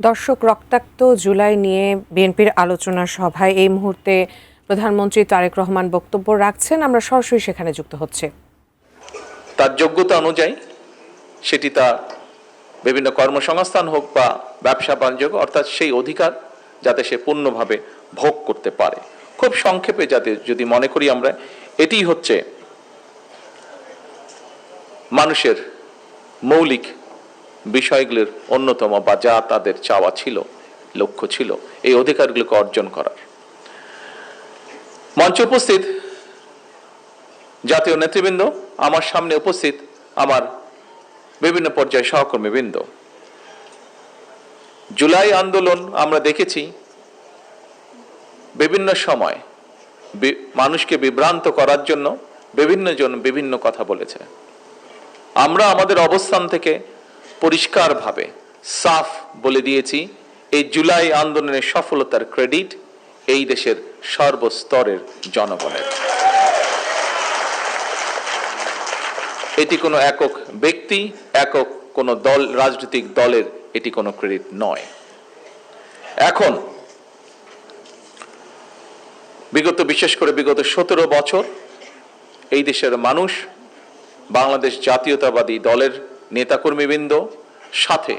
দর্শক, রক্তাক্ত জুলাই নিয়ে বিএনপির আলোচনা সভায় এই মুহূর্তে প্রধানমন্ত্রী তারেক রহমান বক্তব্য রাখছেন। আমরা সরাসরি সেখানে যুক্ত হচ্ছে। তার যোগ্যতা অনুযায়ী সেটি তার বিভিন্ন কর্মসংস্থান হোক বা ব্যবসা বাণিজ্য, অর্থাৎ সেই অধিকার যাতে সে পূর্ণভাবে ভোগ করতে পারে। খুব সংক্ষেপে যাতে যদি মনে করি আমরা, এটি হচ্ছে মানুষের মৌলিক বিষয়গুলোর অন্যতম, বা যা তাদের চাওয়া ছিল, লক্ষ্য ছিল এই অধিকারগুলোকে অর্জন করার। মঞ্চে উপস্থিত জাতীয় নেতৃবৃন্দ, আমার সামনে উপস্থিত আমার বিভিন্ন পর্যায়ে সহকর্মীবৃন্দ, জুলাই আন্দোলন আমরা দেখেছি বিভিন্ন সময় মানুষকে বিভ্রান্ত করার জন্য বিভিন্ন জন বিভিন্ন কথা বলেছে। আমরা আমাদের অবস্থান থেকে পরিষ্কারভাবে সাফ বলে দিয়েছি, এই জুলাই আন্দোলনের সফলতার ক্রেডিট এই দেশের সর্বস্তরের জনগণের। এটি কোনো একক ব্যক্তি, একক কোনো দল, রাজনৈতিক দলের এটি কোনো ক্রেডিট নয়। এখন বিশেষ করে বিগত 17 বছর এই দেশের মানুষ বাংলাদেশ জাতীয়তাবাদী দলের নেতাকর্মীবৃন্দ, সাথে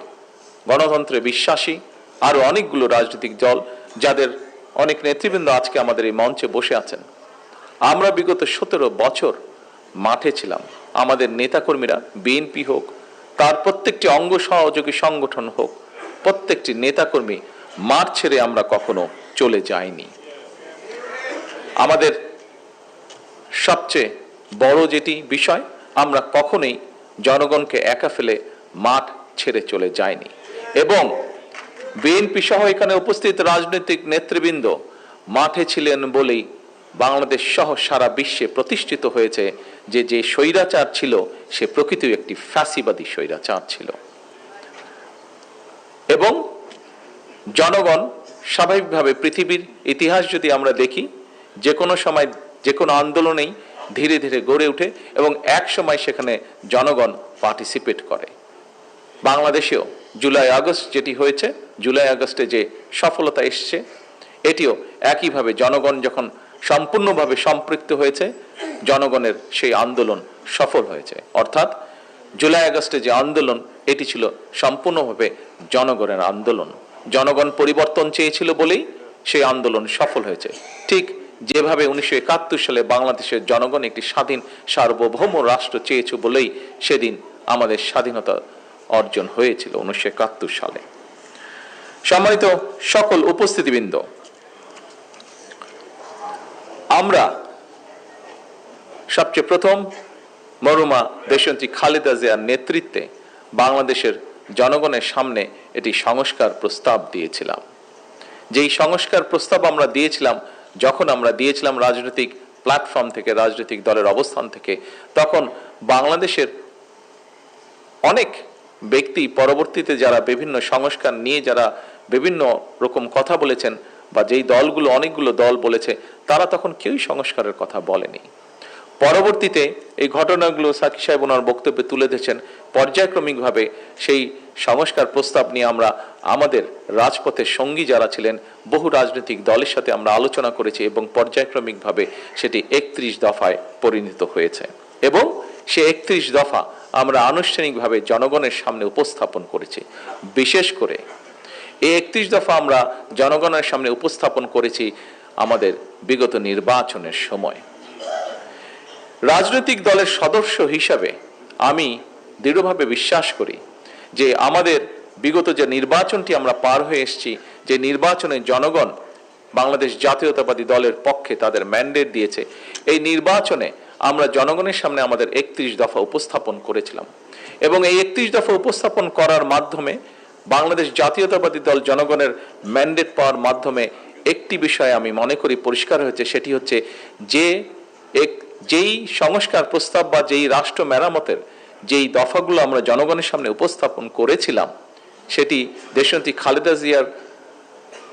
গণতন্ত্রে বিশ্বাসী আরো অনেকগুলো রাজনৈতিক দল, যাদের অনেক নেতৃবৃন্দ আজকে আমাদের এই মঞ্চে বসে আছেন, আমরা বিগত 17 বছর মাঠে ছিলাম। আমাদের নেতাকর্মীরা, বিএনপি হোক, তার প্রত্যেকটি অঙ্গ সহযোগী সংগঠন হোক, প্রত্যেকটি নেতাকর্মী মাঠ ছেড়ে আমরা কখনো চলে যাইনি। আমাদের সবচেয়ে বড় যেটি বিষয়, আমরা কখনোই জনগণকে একা ফেলে মাঠ ছেড়ে চলে যায়নি। এবং বিএনপি সহ এখানে উপস্থিত রাজনৈতিক নেতৃবৃন্দ মাঠে ছিলেন বলেই বাংলাদেশ সহ সারা বিশ্বে প্রতিষ্ঠিত হয়েছে যে যে স্বৈরাচার ছিল সে প্রকৃত একটি ফ্যাসিবাদী স্বৈরাচার ছিল। এবং জনগণ স্বাভাবিকভাবে, পৃথিবীর ইতিহাস যদি আমরা দেখি, যে কোনো সময় যে কোনো আন্দোলনেই ধীরে ধীরে গড়ে ওঠে এবং এক সময় সেখানে জনগণ পার্টিসিপেট করে। বাংলাদেশেও জুলাই আগস্ট যেটি হয়েছে, জুলাই আগস্টে যে সফলতা এসছে, এটিও একইভাবে জনগণ যখন সম্পূর্ণভাবে সম্পৃক্ত হয়েছে, জনগণের সেই আন্দোলন সফল হয়েছে। অর্থাৎ জুলাই আগস্টে যে আন্দোলন, এটি ছিল সম্পূর্ণভাবে জনগণের আন্দোলন। জনগণ পরিবর্তন চেয়েছিল বলেই সেই আন্দোলন সফল হয়েছে। ঠিক যেভাবে 1971 সালে বাংলাদেশের জনগণ একটি স্বাধীন সার্বভৌম রাষ্ট্র চেয়েছে বলেই সেদিন আমাদের স্বাধীনতা অর্জন হয়েছিল 1971 সালে। সম্মানিত সকল উপস্থিতিবৃন্দ, আমরা সবচেয়ে প্রথম মরহুমা দেশনেত্রী খালেদা জিয়ার নেতৃত্বে বাংলাদেশের জনগণের সামনে এটি সংস্কার প্রস্তাব দিয়েছিলাম। যেই সংস্কার প্রস্তাব আমরা দিয়েছিলাম, যখন আমরা দিয়েছিলাম রাজনৈতিক প্ল্যাটফর্ম থেকে, রাজনৈতিক দলের অবস্থান থেকে, তখন বাংলাদেশের অনেক ব্যক্তি পরবর্তীতে যারা বিভিন্ন সংস্কার নিয়ে যারা বিভিন্ন রকম কথা বলেছেন, বা যেই দলগুলো, অনেকগুলো দল বলেছে, তারা তখন কেউই সংস্কারের কথা বলেনি। পরবর্তীতে এই ঘটনাগুলো সাকি সাহেব ওনার বক্তব্যে তুলে ধরেছেন। পর্যায়ক্রমিকভাবে সেই সংস্কার প্রস্তাব নিয়ে আমরা আমাদের রাজপথের সঙ্গী যারা ছিলেন, বহু রাজনৈতিক দলের সাথে আমরা আলোচনা করেছি এবং পর্যায়ক্রমিকভাবে সেটি 31 দফায় পরিণত হয়েছে। এবং সে 31 দফা আমরা আনুষ্ঠানিকভাবে জনগণের সামনে উপস্থাপন করেছি। বিশেষ করে এই 31 দফা আমরা জনগণের সামনে উপস্থাপন করেছি আমাদের বিগত নির্বাচনের সময়। রাজনৈতিক দলের সদস্য হিসাবে আমি দৃঢ়ভাবে বিশ্বাস করি যে আমাদের বিগত যে নির্বাচনটি আমরা পার হয়ে এসেছি, যে নির্বাচনে জনগণ বাংলাদেশ জাতীয়তাবাদী দলের পক্ষে তাদের ম্যান্ডেট দিয়েছে, এই নির্বাচনে আমরা জনগণের সামনে আমাদের 31 দফা উপস্থাপন করেছিলাম। এবং এই 31 দফা উপস্থাপন করার মাধ্যমে বাংলাদেশ জাতীয়তাবাদী দল জনগণের ম্যান্ডেট পাওয়ার মাধ্যমে একটি বিষয় আমি মনে করি পরিষ্কার হয়েছে, সেটি হচ্ছে যেই সংস্কার প্রস্তাব বা যেই রাষ্ট্র মেরামতের যেই দফাগুলো আমরা জনগণের সামনে উপস্থাপন করেছিলাম, সেটি দেশনেত্রী খালেদা জিয়ার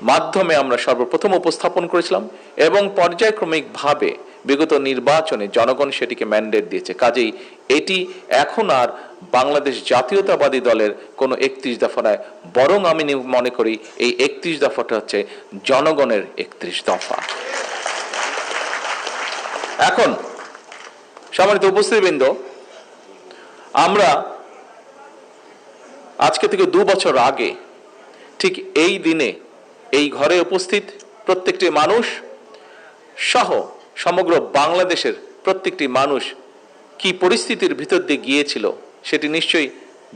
মাধ্যমে আমরা সর্বপ্রথম উপস্থাপন করেছিলাম। এবং পর্যায়ক্রমিকভাবে বিগত নির্বাচনে জনগণ সেটিকে ম্যান্ডেট দিয়েছে। কাজেই এটি এখন আর বাংলাদেশ জাতীয়তাবাদী দলের কোনো 31 দফা নয়, বরং আমি মনে করি এই 31 দফাটা হচ্ছে জনগণের 31 দফা। এখন সম্মানিত উপস্থিতিবৃন্দ, আমরা আজকে থেকে 2 বছর আগে ঠিক এই দিনে এই ঘরে উপস্থিত প্রত্যেকটি মানুষ সহ সমগ্র বাংলাদেশের প্রত্যেকটি মানুষ কি পরিস্থিতির ভিতর দিয়ে গিয়েছিল সেটি নিশ্চয়ই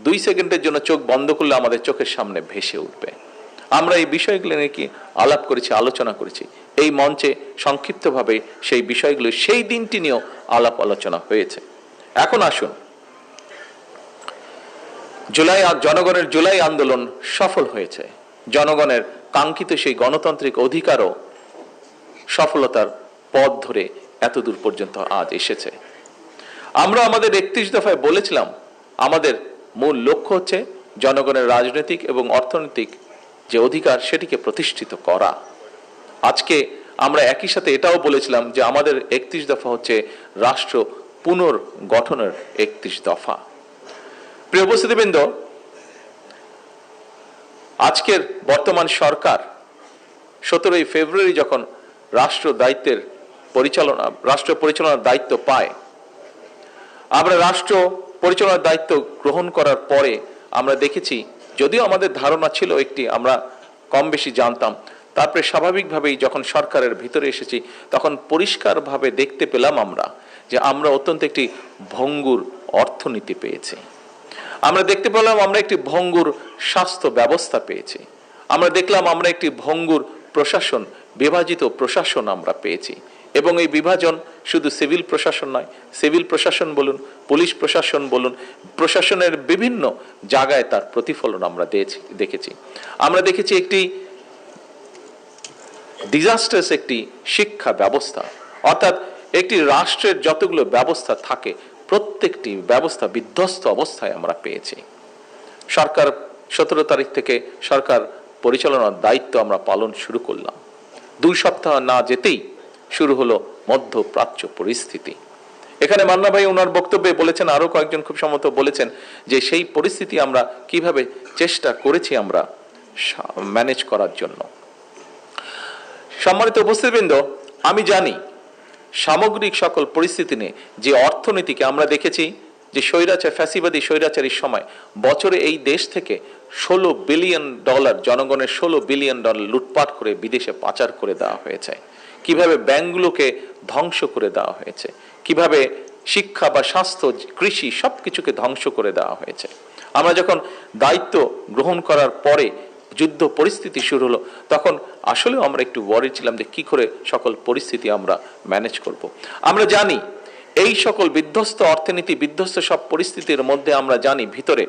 2 সেকেন্ডের জন্য চোখ বন্ধ করলে আমাদের চোখের সামনে ভেসে উঠবে। আমরা এই বিষয়গুলো নিয়ে কি আলাপ করেছি, আলোচনা করেছি এই মঞ্চে সংক্ষিপ্তভাবে। সেই বিষয়গুলো সেই দিনটি নিয়েও আলাপ আলোচনা হয়েছে। এখন আসুন, জনগণের জুলাই আন্দোলন সফল হয়েছে। জনগণের কাঙ্ক্ষিত সেই গণতান্ত্রিক অধিকারও সফলতার পথ ধরে এতদূর পর্যন্ত আজ এসেছে। আমরা আমাদের 31 দফায় বলেছিলাম আমাদের মূল লক্ষ্য হচ্ছে জনগণের রাজনৈতিক এবং অর্থনৈতিক যে অধিকার সেটিকে প্রতিষ্ঠিত করা। আজকে আমরা একই সাথে এটাও বলেছিলাম যে আমাদের 31 দফা হচ্ছে রাষ্ট্র পুনর্গঠনের 31 দফা। প্রিয় উপস্থিতিবৃন্দ, আজকের বর্তমান সরকার 17 ফেব্রুয়ারি যখন রাষ্ট্র পরিচালনার দায়িত্ব পায়, আমরা রাষ্ট্র পরিচালনার দায়িত্ব গ্রহণ করার পরে আমরা দেখেছি, যদিও আমাদের ধারণা ছিল একটি, আমরা কম বেশি জানতাম, তারপরে স্বাভাবিকভাবেই যখন সরকারের ভিতরে এসেছি তখন পরিষ্কারভাবে দেখতে পেলাম আমরা যে আমরা অত্যন্ত একটি ভঙ্গুর অর্থনীতি পেয়েছি। আমরা দেখতে পেলাম আমরা একটি ভঙ্গুর স্বাস্থ্য ব্যবস্থা পেয়েছি। আমরা দেখলাম আমরা একটি ভঙ্গুর প্রশাসন, বিভাজিত প্রশাসন আমরা পেয়েছি। এবং এই বিভাজন শুধু সিভিল প্রশাসন নয়, সিভিল প্রশাসন বলুন, পুলিশ প্রশাসন বলুন, প্রশাসনের বিভিন্ন জায়গায় তার প্রতিফলন আমরা দেখেছি। আমরা দেখেছি একটি ডিজাস্টার্স একটি শিক্ষা ব্যবস্থা, অর্থাৎ একটি রাষ্ট্রের যতগুলো ব্যবস্থা থাকে প্রত্যেকটি ব্যবস্থা বিধ্বস্ত অবস্থায় আমরা পেয়েছি। সরকার 17 তারিখ থেকে সরকার পরিচালনার দায়িত্ব আমরা পালন শুরু করলাম। 2 সপ্তাহ না যেতেই শুরু হলো মধ্যপ্রাচ্য পরিস্থিতি। এখানে মান্না ভাই ওনার বক্তব্যে বলেছেন, আরো কয়েকজন খুব সম্ভবত বলেছেন যে সেই পরিস্থিতি আমরা কিভাবে চেষ্টা করেছি আমরা ম্যানেজ করার জন্য। সম্মানিত উপস্থিতিবৃন্দ, আমি জানি সামগ্রিক সকল পরিস্থিতি নিয়ে যে অর্থনীতিকে আমরা দেখেছি যে ফ্যাসিবাদী স্বৈরাচারীর সময় বছরে এই দেশ থেকে $16 বিলিয়ন, জনগণের $16 বিলিয়ন লুটপাট করে বিদেশে পাচার করে দেওয়া হয়েছে, কিভাবে ব্যাংকগুলোকে ধ্বংস করে দেওয়া হয়েছে, কিভাবে শিক্ষা বা স্বাস্থ্য, কৃষি সবকিছুকে ধ্বংস করে দেওয়া হয়েছে। আমরা যখন দায়িত্ব গ্রহণ করার পরে যুদ্ধ পরিস্থিতি শুরু হলো তখন আসলেও আমরা একটু ওয়ারি ছিলাম যে কি করে সকল পরিস্থিতি আমরা ম্যানেজ করব। আমরা জানি এই সকল বিধ্বস্ত অর্থনীতি, বিধ্বস্ত সব পরিস্থিতির মধ্যে আমরা জানি ভিতরে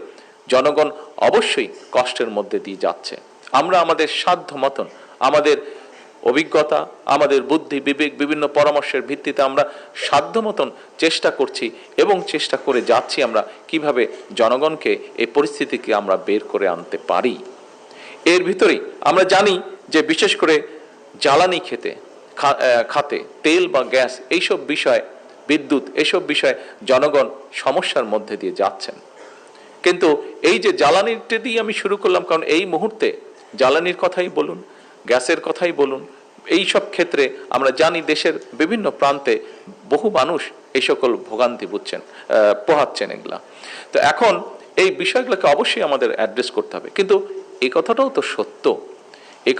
জনগণ অবশ্যই কষ্টের মধ্যে দিয়ে যাচ্ছে। আমরা আমাদের সাধ্য মতন, আমাদের অভিজ্ঞতা, আমাদের বুদ্ধি বিবেক, বিভিন্ন পরামর্শের ভিত্তিতে আমরা সাধ্য মতন চেষ্টা করছি এবং চেষ্টা করে যাচ্ছি আমরা কিভাবে জনগণকে এই পরিস্থিতিকে আমরা বের করে আনতে পারি। এর ভিতরেই আমরা জানি যে বিশেষ করে জ্বালানি খাতে তেল বা গ্যাস এইসব বিষয়, বিদ্যুৎ এইসব বিষয়ে জনগণ সমস্যার মধ্যে দিয়ে যাচ্ছেন। কিন্তু এই যে জ্বালানিটা দিয়ে আমি শুরু করলাম, কারণ এই মুহূর্তে জ্বালানির কথাই বলুন, গ্যাসের কথাই বলুন, এই সব ক্ষেত্রে আমরা জানি দেশের বিভিন্ন প্রান্তে বহু মানুষ এই সকল ভোগান্তি পোহাচ্ছেন এগুলা। তো এখন এই বিষয়গুলোকে অবশ্যই আমাদের অ্যাড্রেস করতে হবে। কিন্তু এই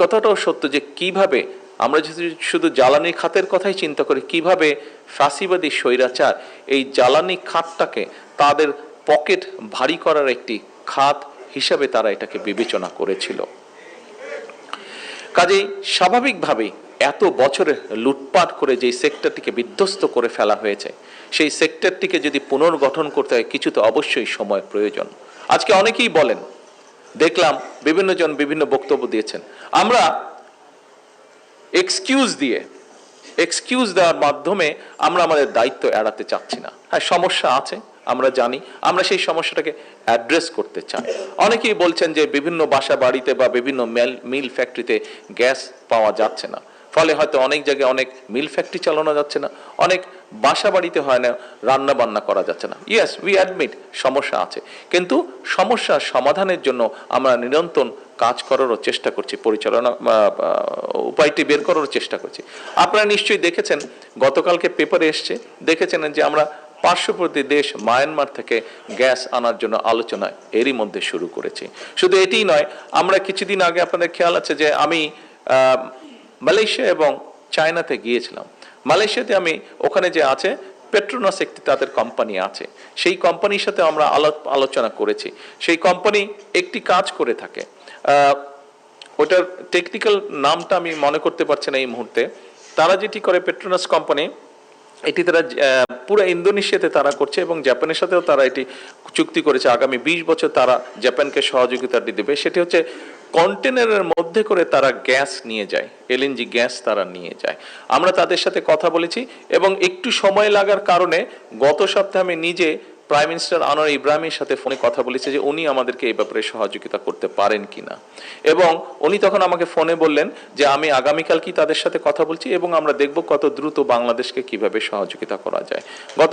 কথাটাও সত্য যে কিভাবে আমরা যদি শুধু জ্বালানি খাতের কথাই চিন্তা করি, কিভাবে ফ্যাসিবাদী স্বৈরাচার এই জ্বালানি খাতটাকে তাদের পকেট ভারী করার একটি খাত হিসাবে তারা এটাকে বিবেচনা করেছিল। কাজেই স্বাভাবিকভাবেই এত বছরে লুটপাট করে যে সেক্টরটিকে বিধ্বস্ত করে ফেলা হয়েছে, সেই সেক্টরটিকে যদি পুনর্গঠন করতে হয় কিছু তো অবশ্যই সময় প্রয়োজন। আজকে অনেকেই বলেন, দেখলাম বিভিন্ন জন বিভিন্ন বক্তব্য দিয়েছেন, আমরা এক্সকিউজ দেওয়ার মাধ্যমে আমরা আমাদের দায়িত্ব এড়াতে চাচ্ছি না। হ্যাঁ, সমস্যা আছে, আমরা জানি, আমরা সেই সমস্যাটাকে অ্যাড্রেস করতে চাই। অনেকেই বলছেন যে বিভিন্ন বাসা বাড়িতে বা বিভিন্ন মিল ফ্যাক্টরিতে গ্যাস পাওয়া যাচ্ছে না, ফলে হয়তো অনেক জায়গায় অনেক মিল ফ্যাক্টরি চালানো যাচ্ছে না, অনেক বাসা বাড়িতে হয় না রান্না বান্না করা যাচ্ছে না। ইয়েস, উই অ্যাডমিট সমস্যা আছে, কিন্তু সমস্যার সমাধানের জন্য আমরা নিরন্তর কাজ করারও চেষ্টা করছি, পরিচালনা উপায়টি বের করারও চেষ্টা করছি। আপনারা নিশ্চয়ই দেখেছেন, গতকালকে পেপারে এসছে, দেখেছেন যে আমরা পার্শ্ববর্তী দেশ মায়ানমার থেকে গ্যাস আনার জন্য আলোচনা এরই মধ্যে শুরু করেছি। শুধু এটিই নয়, আমরা কিছুদিন আগে, আপনাদের খেয়াল আছে যে আমি মালয়েশিয়া এবং চায়নাতে গিয়েছিলাম। মালয়েশিয়াতে আমি ওখানে যে আছে পেট্রোনাস একটি তাদের কোম্পানি আছে, সেই কোম্পানির সাথে আমরা আলোচনা করেছি। সেই কোম্পানি একটি কাজ করে থাকে, ওটার টেকনিক্যাল নামটা আমি মনে করতে পারছি না এই মুহূর্তে। তারা যেটি করে, পেট্রোনাস কোম্পানি, এটি তারা পুরো ইন্দোনেশিয়াতে তারা করছে এবং জাপানের সাথেও তারা এটি চুক্তি করেছে, আগামী 20 বছর তারা জাপানকে সহযোগিতা দেবে। সেটি হচ্ছে কন্টেনারের মধ্যে করে তারা গ্যাস নিয়ে যায়, এলএনজি গ্যাস তারা নিয়ে যায়। আমরা তাদের সাথে কথা বলেছি এবং একটু সময় লাগার কারণে গত সপ্তাহে আমি নিজে প্রাইম মিনিস্টার আনোয়ার ইব্রাহিমের সাথে ফোনে কথা বলেছি যে উনি আমাদেরকে এই ব্যাপারে সহযোগিতা করতে পারেন কিনা, এবং উনি তখন আমাকে ফোনে বললেন যে আমি আগামীকাল কি তাদের সাথে কথা বলছি এবং আমরা দেখব কত দ্রুত বাংলাদেশকে কিভাবে সহযোগিতা করা যায়। গত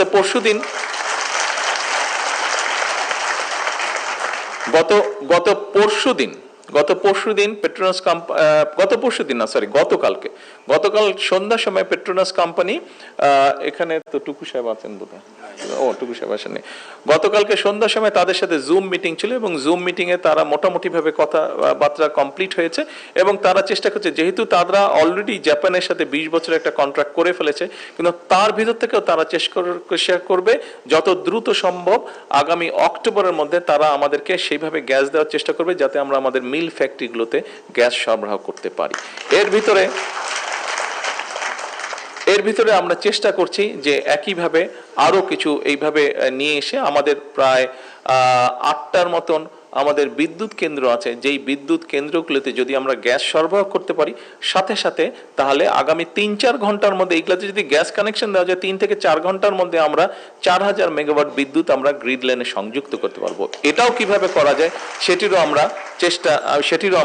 পরশুদিন পেট্রোনাস গতকাল সন্ধ্যার সময় পেট্রোনাস কোম্পানি, এখানে তো টুকু সাহেব আছেন বোধহয়, টুকু সাহেব আসেননি, গতকালকে সন্ধ্যার সময় তাদের সাথে জুম মিটিং ছিল এবং জুম মিটিং এ তারা মোটামুটি ভাবে কথাবার্তা কমপ্লিট হয়েছে এবং তারা চেষ্টা করছে, যেহেতু তারা অলরেডি জাপানের সাথে 20 বছরের একটা কন্ট্রাক্ট করে ফেলেছে, কিন্তু তার ভিতর থেকেও তারা চেষ্টা করবে যত দ্রুত সম্ভব আগামী অক্টোবরের মধ্যে তারা আমাদেরকে সেইভাবে গ্যাস দেওয়ার চেষ্টা করবে যাতে আমরা আমাদের মিল ফ্যাক্টরিগুলোতে গ্যাস সরবরাহ করতে পারি। এর ভিতরে আমরা চেষ্টা করছি যে একইভাবে আরো কিছু এইভাবে নিয়ে এসে আমাদের প্রায় 8টার মতন আমাদের বিদ্যুৎ কেন্দ্র আছে, যেই বিদ্যুৎ কেন্দ্রগুলোতে যদি আমরা গ্যাস সরবরাহ করতে পারি সাথে সাথে, তাহলে আগামী 3-4 ঘন্টার মধ্যে এইগুলোতে যদি গ্যাস কানেকশন দেওয়া যায় 3 থেকে 4 ঘন্টার মধ্যে আমরা 4000 মেগাওয়াট বিদ্যুৎ আমরা গ্রিড লাইনে সংযুক্ত করতে পারবো। এটাও কিভাবে করা যায় সেটিরও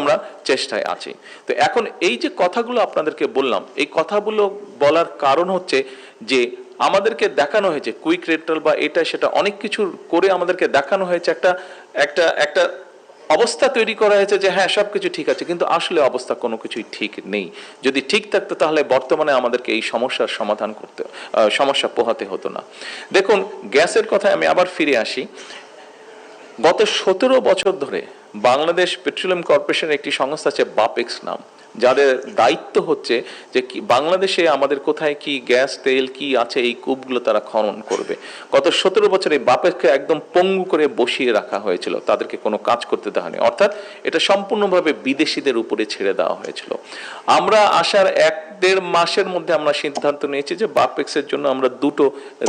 আমরা চেষ্টায় আছি। তো এখন এই যে কথাগুলো আপনাদেরকে বললাম, এই কথাগুলো বলার কারণ হচ্ছে যে আমাদেরকে দেখানো হয়েছে কুইক রেটাল বা এটা সেটা অনেক কিছু করে আমাদেরকে দেখানো হয়েছে, একটা অবস্থা তৈরি করা হয়েছে যে হ্যাঁ সবকিছু ঠিক আছে, কিন্তু আসলে অবস্থা কোনো কিছুই ঠিক নেই। যদি ঠিক থাকতো তাহলে বর্তমানে আমাদেরকে এই সমস্যার সমাধান সমস্যা পোহাতে হতো না। দেখুন, গ্যাসের কথায় আমি আবার ফিরে আসি। গত 17 বছর ধরে বাংলাদেশ পেট্রোলিয়াম কর্পোরেশনের একটি সংস্থা আছে বাপেক্স নাম, যাদের দায়িত্ব হচ্ছে যে বাংলাদেশে আমাদের কোথায় কি গ্যাস তেল কি আছে এই কূপগুলো তারা খনন করবে। গত 17 বছরে বাপেক্সকে একদম পঙ্গু করে বসিয়ে রাখা হয়েছিল, তাদেরকে কোনো কাজ করতে দেওয়া হয়নি, অর্থাৎ এটা সম্পূর্ণভাবে বিদেশিদের উপরে ছেড়ে দেওয়া হয়েছিল। আমরা আসার 1-1.5 মাসের মধ্যে আমরা সিদ্ধান্ত নিয়েছি যে বাপেক্সের জন্য আমরা 2টো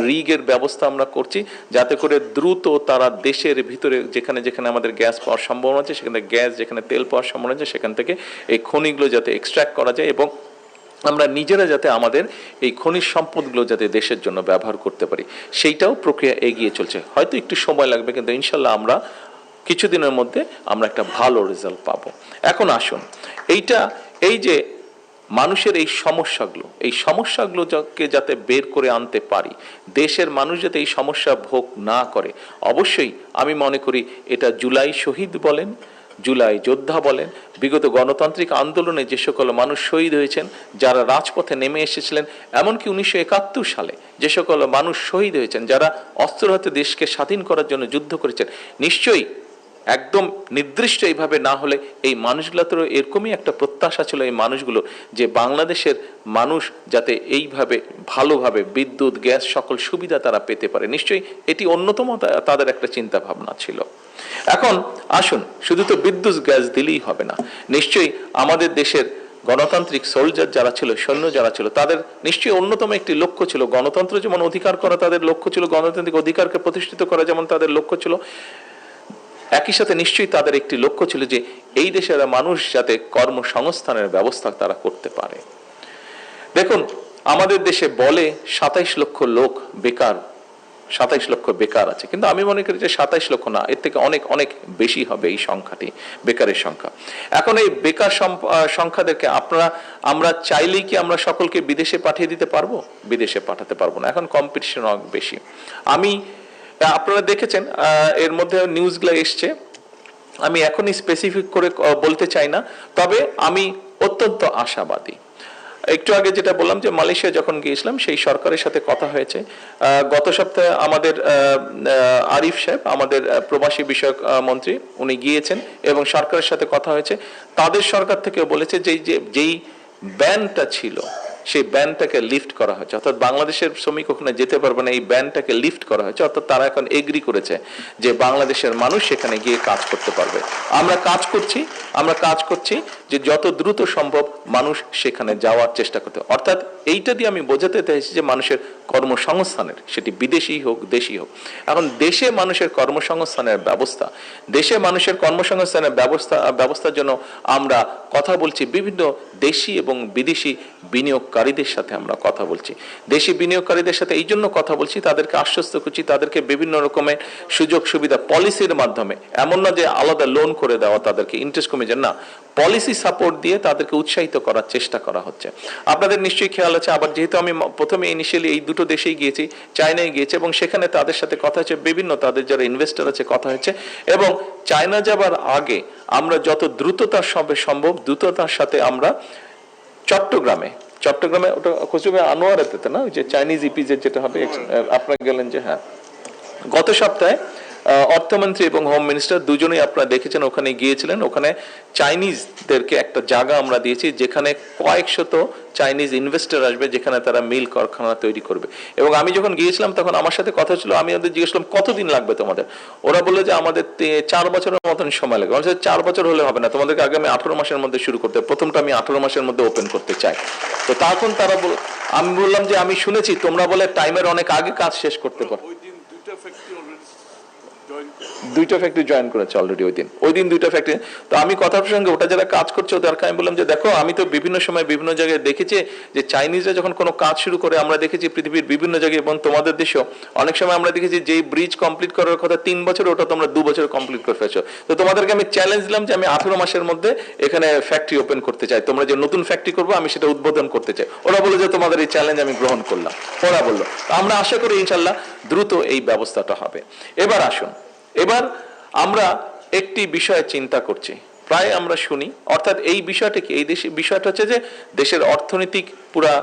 রিগের ব্যবস্থা আমরা করছি, যাতে করে দ্রুত তারা দেশের ভিতরে যেখানে যেখানে আমাদের গ্যাস পাওয়ার সম্ভাবনা আছে, সেখানে গ্যাস, যেখানে তেল পাওয়ার সম্ভাবনা আছে, সেখান থেকে এই খনিগুলো যাতে এক্সট্রাক্ট করা যায় এবং আমরা নিজেরা যাতে আমাদের এই খনিজ সম্পদগুলো যাতে দেশের জন্য ব্যবহার করতে পারি, সেইটাও প্রক্রিয়া এগিয়ে চলছে। হয়তো একটু সময় লাগবে, কিন্তু ইনশাল্লাহ আমরা কিছুদিনের মধ্যে আমরা একটা ভালো রেজাল্ট পাবো। এখন আসুন, এই যে মানুষের এই সমস্যাগুলোকে যাতে বের করে আনতে পারি, দেশের মানুষ যাতে এই সমস্যা ভোগ না করে, অবশ্যই আমি মনে করি এটা জুলাই শহীদ বলেন, জুলাই যোদ্ধা বলেন, বিগত গণতান্ত্রিক আন্দোলনে যে সকল মানুষ শহীদ হয়েছেন, যারা রাজপথে নেমে এসেছিলেন, এমনকি 1971 সালে যে সকল মানুষ শহীদ হয়েছেন, যারা অস্ত্র হাতে দেশকে স্বাধীন করার জন্য যুদ্ধ করেছেন, নিশ্চয়ই একদম নির্দিষ্ট এইভাবে না হলে এই মানুষগুলোতেও এরকমই একটা প্রত্যাশা ছিল এই মানুষগুলো, যে বাংলাদেশের মানুষ যাতে এইভাবে ভালোভাবে বিদ্যুৎ, গ্যাস সকল সুবিধা তারা পেতে পারে। নিশ্চয়ই এটি অন্যতম তাদের একটা চিন্তা ভাবনা ছিল। এখন আসুন, শুধু তো বিদ্যুৎ গ্যাস দিলেই হবে না, নিশ্চয়ই আমাদের দেশের গণতান্ত্রিক সোলজার যারা ছিল, সৈন্য যারা ছিল, তাদের নিশ্চয়ই অন্যতম একটি লক্ষ্য ছিল গণতন্ত্র যেমন অধিকার করা, তাদের লক্ষ্য ছিল গণতান্ত্রিক অধিকারকে প্রতিষ্ঠিত করা যেমন তাদের লক্ষ্য ছিল, একই সাথে নিশ্চয়ই তাদের একটি লক্ষ্য ছিল যে এই দেশের মানুষ যাতে কর্মসংস্থানের ব্যবস্থা তারা করতে পারে। দেখুন, আমাদের দেশে বলে 27 লক্ষ লোক বেকার 27 লক্ষ বেকার আছে, কিন্তু আমি মনে করি যে 27 লক্ষ না, এর থেকে অনেক অনেক বেশি হবে এই সংখ্যাটি, বেকারের সংখ্যা। এখন এই বেকার সংখ্যাদেরকে আমরা চাইলেই কি আমরা সকলকে বিদেশে পাঠিয়ে দিতে পারবো? বিদেশে পাঠাতে পারবো না, এখন কম্পিটিশন অনেক বেশি। আপনারা দেখেছেন এর মধ্যে নিউজগুলো এসছে, আমি এখনই স্পেসিফিক করে বলতে চাই না, তবে আমি অত্যন্ত আশাবাদী। একটু আগে যেটা বললাম যে মালয়েশিয়া যখন গিয়েছিলাম, সেই সরকারের সাথে কথা হয়েছে। গত সপ্তাহে আমাদের আরিফ সাহেব, আমাদের প্রবাসী বিষয়ক মন্ত্রী, উনি গিয়েছেন এবং সরকারের সাথে কথা হয়েছে। তাদের সরকার থেকে বলেছে যেই ব্যানটা ছিল সেই ব্যানটাকে লিফট করা হয়েছে, অর্থাৎ বাংলাদেশের শ্রমিক ওখানে যেতে পারবে না, এই ব্যানটাকে লিফট করা হয়েছে। অর্থাৎ তারা এখন এগ্রি করেছে যে বাংলাদেশের মানুষ সেখানে গিয়ে কাজ করতে পারবে। আমরা কাজ করছি যে যত দ্রুত সম্ভব মানুষ সেখানে যাওয়ার চেষ্টা করতে। অর্থাৎ এইটা দিয়ে আমি বোঝাতে চাইছি যে মানুষের কর্মসংস্থানের, সেটি বিদেশি হোক দেশি হোক, এখন দেশে মানুষের কর্মসংস্থানের ব্যবস্থার জন্য আমরা কথা বলছি। বিভিন্ন দেশি এবং বিদেশি বিনিয়োগকারীদের সাথে আমরা কথা বলছি। দেশি বিনিয়োগকারীদের সাথে এই জন্য কথা বলছি, তাদেরকে আশ্বস্ত করছি, তাদেরকে বিভিন্ন রকমের সুযোগ সুবিধা পলিসির মাধ্যমে, এমন না যে আলাদা লোন করে দেওয়া, তাদেরকে ইন্টারেস্ট কমে যায় না, পলিসি সাপোর্ট দিয়ে তাদেরকে উৎসাহিত করার চেষ্টা করা হচ্ছে। আপনাদের নিশ্চয়ই খেয়াল আছে, আবার যেহেতু আমি প্রথমে ইনিশিয়ালি এই দুটো দেশেই গিয়েছি, চায়নায় গিয়েছি, এবং সেখানে তাদের সাথে কথা হচ্ছে, বিভিন্ন তাদের যারা ইনভেস্টর আছে কথা হচ্ছে, এবং চায়না যাবার আগে আমরা যত দ্রুততার সম্ভব দ্রুততার সাথে আমরা চট্টগ্রামে ওটা খুচুবে আনোয়ারাতে না, ওই যে চাইনিজ ইপিজেড যেটা হবে, আপনারা গেলেন যে, হ্যাঁ, গত সপ্তাহে অর্থমন্ত্রী এবং হোম মিনিস্টার দুজনেই আপনারা দেখেছেন ওখানে গিয়েছিলেন। ওখানে চাইনিজদেরকে একটা জায়গা আমরা দিয়েছি যেখানে কয়েকশত চাইনিজ ইনভেস্টর আসবে, যেখানে তারা মিল কারখানা তৈরি করবে। এবং আমি যখন গিয়েছিলাম তখন আমার সাথে কথা ছিল, আমি ওদের জিজ্ঞেস করলাম কতদিন লাগবে তোমাদের? ওরা বললো যে আমাদের 4 বছরের মতন সময় লাগবে। 4 বছর হলে হবে না, তোমাদেরকে আগামী 18 মাসের মধ্যে শুরু করতে হবে, প্রথমটা আমি 18 মাসের মধ্যে ওপেন করতে চাই। তো তখন আমি বললাম যে আমি শুনেছি তোমরা বলে টাইমের অনেক আগে কাজ শেষ করতে পারো। দুইটা ফ্যাক্টরি জয়েন করেছে অলরেডি ওই দিন 2টা ফ্যাক্টরি। তো আমি কথার প্রসঙ্গে ওটা যারা কাজ করছে ওদেরকে আমি বললাম যে দেখো, আমি তো বিভিন্ন সময় বিভিন্ন জায়গায় দেখেছি যে চাইনিজরা যখন কোনো কাজ শুরু করে, আমরা দেখেছি পৃথিবীর বিভিন্ন জায়গায় এবং তোমাদের দেশেও অনেক সময় আমরা দেখেছি যে ব্রিজ কমপ্লিট করার কথা 3 বছর, ওটা তোমরা 2 বছরে কমপ্লিট করে ফেলেছো। তো তোমাদেরকে আমি চ্যালেঞ্জ দিলাম যে আমি 18 মাসের মধ্যে এখানে ফ্যাক্টরি ওপেন করতে চাই, তোমরা যে নতুন ফ্যাক্টরি করবো আমি সেটা উদ্বোধন করতে চাই। ওরা বললো যে তোমাদের এই চ্যালেঞ্জ আমি গ্রহণ করলাম। ওরা বললো, আমরা আশা করি ইনশাল্লাহ দ্রুত এই ব্যবস্থাটা হবে। এবার আসুন, এবার আমরা একটি বিষয়ে চিন্তা করছি, প্রায় আমরা শুনি, অর্থাৎ এই বিষয়টা কি, এই বিষয়টা হচ্ছে যে দেশের অর্থনৈতিক পুরা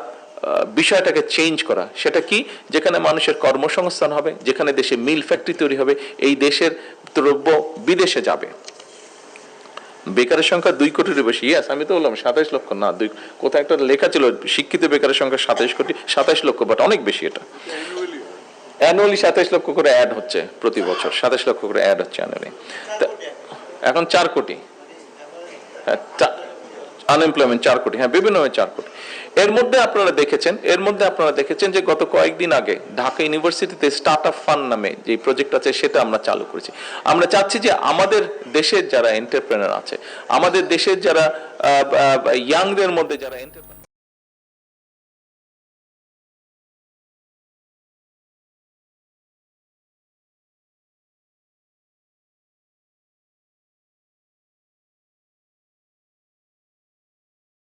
বিষয়টাকে চেঞ্জ করা। সেটা কি? যেখানে মানুষের কর্মসংস্থান হবে, যেখানে দেশে মিল ফ্যাক্টরি তৈরি হবে, এই দেশের দ্রব্য বিদেশে যাবে। বেকারের সংখ্যা 2 কোটির বেশি। ইয়েস, আমি তো বললাম 27 লক্ষ না, কোথায় একটা লেখা ছিল শিক্ষিত বেকারের সংখ্যা 27 লক্ষ, বাট অনেক বেশি। এটা অ্যানুয়ালি 27 লক্ষ করে অ্যাড হচ্ছে প্রতি বছর, 27 লক্ষ করে অ্যাড হচ্ছে অ্যানুয়ালি। এখন 4 কোটি আনএমপ্লয়মেন্ট, 4 কোটি, হ্যাঁ, বিভিন্নভাবে 4 কোটি। এর মধ্যে আপনারা দেখেছেন যে গত কয়েকদিন আগে ঢাকা ইউনিভার্সিটিতে স্টার্ট আপ ফান্ড নামে যে প্রজেক্ট আছে সেটা আমরা চালু করেছি। আমরা চাচ্ছি যে আমাদের দেশের যারা এন্টারপ্রেনার আছে, আমাদের দেশের যারা ইয়াংদের মধ্যে যারা এন্টারপ্রেনার